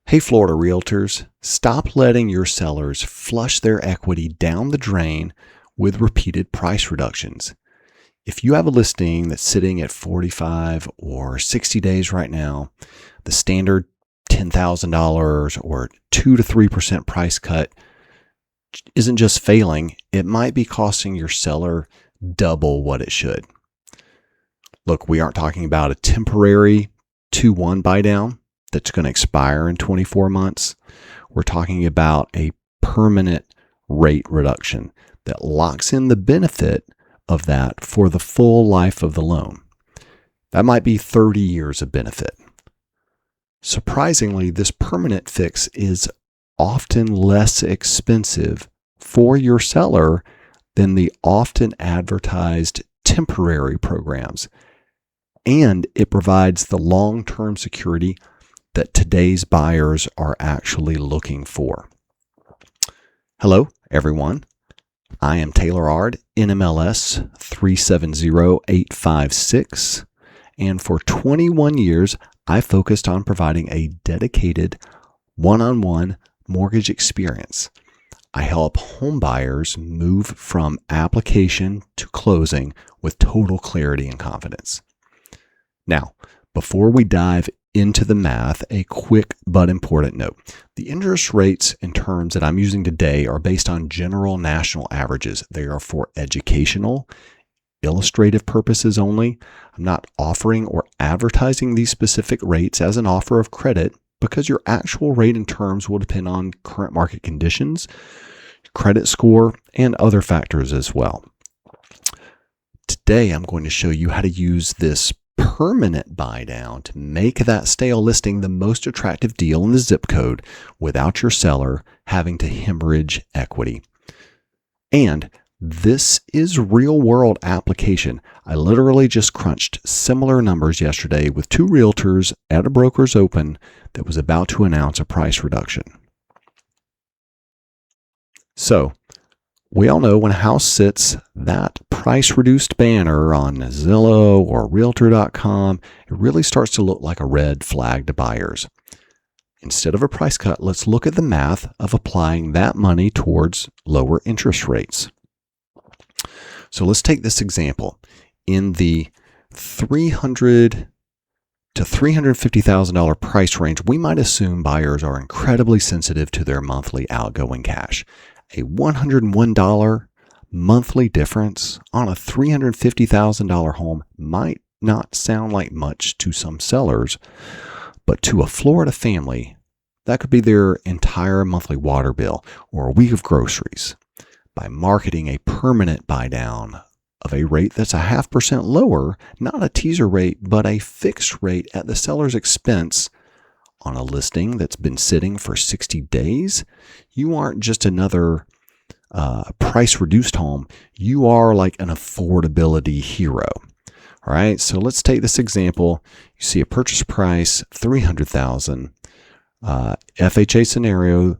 Hey, Florida realtors, stop letting your sellers flush their equity down the drain with repeated price reductions. If you have a listing that's sitting at 45 or 60 days right now, the standard $10,000 or 2 to 3% price cut isn't just failing, it might be costing your seller double what it should. Look, we aren't talking about a temporary 2-1 buy down that's going to expire in 24 months. We're talking about a permanent rate reduction that locks in the benefit of that for the full life of the loan. That might be 30 years of benefit. Surprisingly, this permanent fix is often less expensive for your seller than the often advertised temporary programs. And it provides the long-term security that today's buyers are actually looking for. Hello, everyone. I am Taylor Ard, NMLS 370856, and for 21 years, I focused on providing a dedicated one-on-one mortgage experience. I help home buyers move from application to closing with total clarity and confidence. Now, before we dive into the math, a quick but important note. The interest rates and terms that I'm using today are based on general national averages. They are for educational, illustrative purposes only. I'm not offering or advertising these specific rates as an offer of credit because your actual rate and terms will depend on current market conditions, credit score, and other factors as well. Today, I'm going to show you how to use this permanent buy down to make that stale listing the most attractive deal in the zip code without your seller having to hemorrhage equity. And this is real world application. I literally just crunched similar numbers yesterday with 2 realtors at a broker's open that was about to announce a price reduction. So, we all know when a house sits, that price reduced banner on Zillow or Realtor.com, it really starts to look like a red flag to buyers. Instead of a price cut, let's look at the math of applying that money towards lower interest rates. So let's take this example. In the $300,000 to $350,000 price range, we might assume buyers are incredibly sensitive to their monthly outgoing cash. A $101 monthly difference on a $350,000 home might not sound like much to some sellers, but to a Florida family, that could be their entire monthly water bill or a week of groceries. By marketing a permanent buy down of a rate that's 0.5% lower, not a teaser rate, but a fixed rate at the seller's expense, on a listing that's been sitting for 60 days, you aren't just another price reduced home. You are like an affordability hero. All right, so let's take this example. You see a purchase price, $300,000, FHA scenario,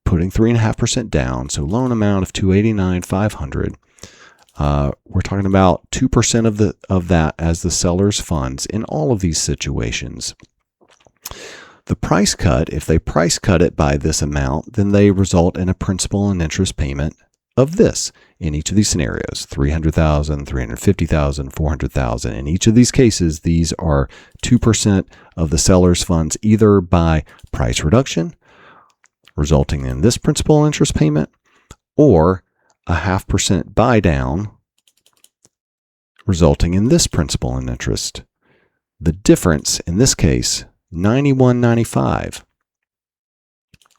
putting 3.5% down, so loan amount of $289,500. We're talking about 2% of that as the seller's funds in all of these situations. The price cut, if they price cut it by this amount, then they result in a principal and interest payment of this in each of these scenarios, $300,000, $350,000, $400,000. In each of these cases, these are 2% of the seller's funds, either by price reduction, resulting in this principal and interest payment, or a 0.5% buy down, resulting in this principal and interest. The difference in this case, $91.95,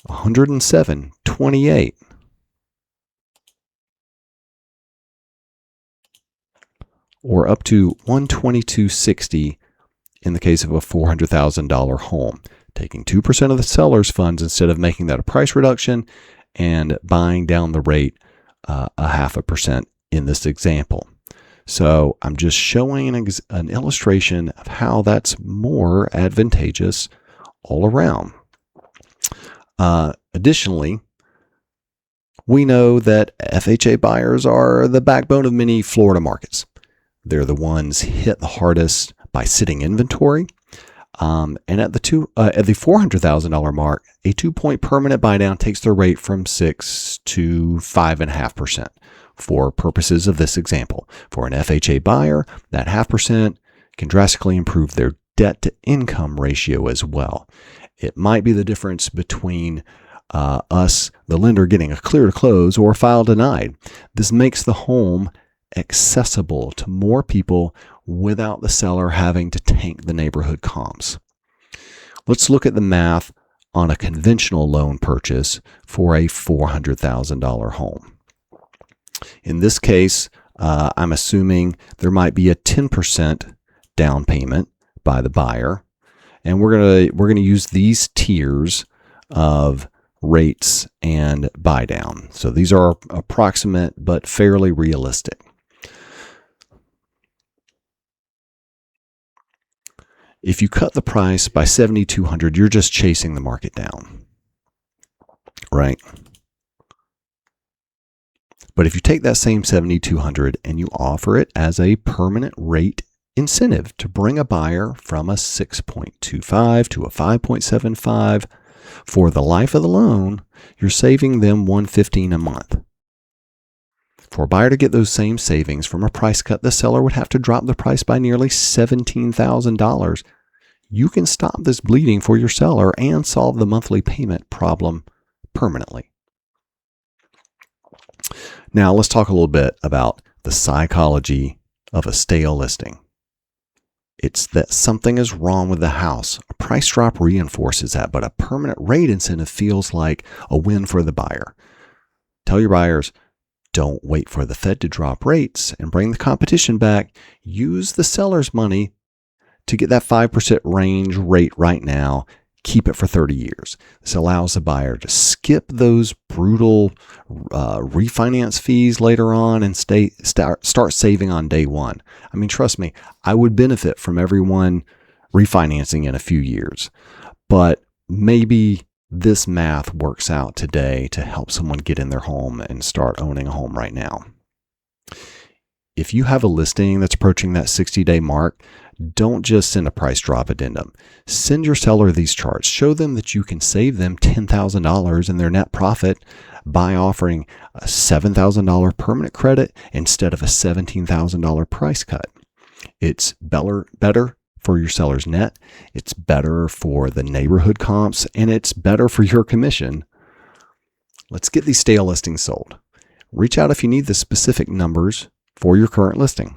$107.28, or up to $122.60 in the case of a $400,000 home, taking 2% of the seller's funds instead of making that a price reduction and buying down the rate 0.5% in this example. So I'm just showing an illustration of how that's more advantageous all around. Additionally, we know that FHA buyers are the backbone of many Florida markets. They're the ones hit the hardest by sitting inventory. And at the $400,000 mark, a 2-point permanent buy down takes their rate from 6 to 5.5%. For purposes of this example, for an FHA buyer, that 0.5% can drastically improve their debt to income ratio as well. It might be the difference between us, the lender, getting a clear to close or a file denied. This makes the home accessible to more people without the seller having to tank the neighborhood comps. Let's look at the math on a conventional loan purchase for a $400,000 home. In this case, I'm assuming there might be a 10% down payment by the buyer, and we're gonna use these tiers of rates and buy down. So these are approximate but fairly realistic. If you cut the price by $7,200, you're just chasing the market down, right? But if you take that same $7,200 and you offer it as a permanent rate incentive to bring a buyer from a 6.25 to a 5.75 for the life of the loan, you're saving them $115 a month. For a buyer to get those same savings from a price cut, the seller would have to drop the price by nearly $17,000. You can stop this bleeding for your seller and solve the monthly payment problem permanently. Now, let's talk a little bit about the psychology of a stale listing. It's that something is wrong with the house. A price drop reinforces that, but a permanent rate incentive feels like a win for the buyer. Tell your buyers, don't wait for the Fed to drop rates and bring the competition back. Use the seller's money to get that 5% range rate right now. Keep it for 30 years. This allows the buyer to skip those brutal refinance fees later on and start saving on day one. I mean, trust me, I would benefit from everyone refinancing in a few years. But maybe this math works out today to help someone get in their home and start owning a home right now. If you have a listing that's approaching that 60-day mark, don't just send a price drop addendum. Send your seller these charts. Show them that you can save them $10,000 in their net profit by offering a $7,000 permanent credit instead of a $17,000 price cut. It's better for your seller's net, it's better for the neighborhood comps, and it's better for your commission. Let's get these stale listings sold. Reach out if you need the specific numbers for your current listing.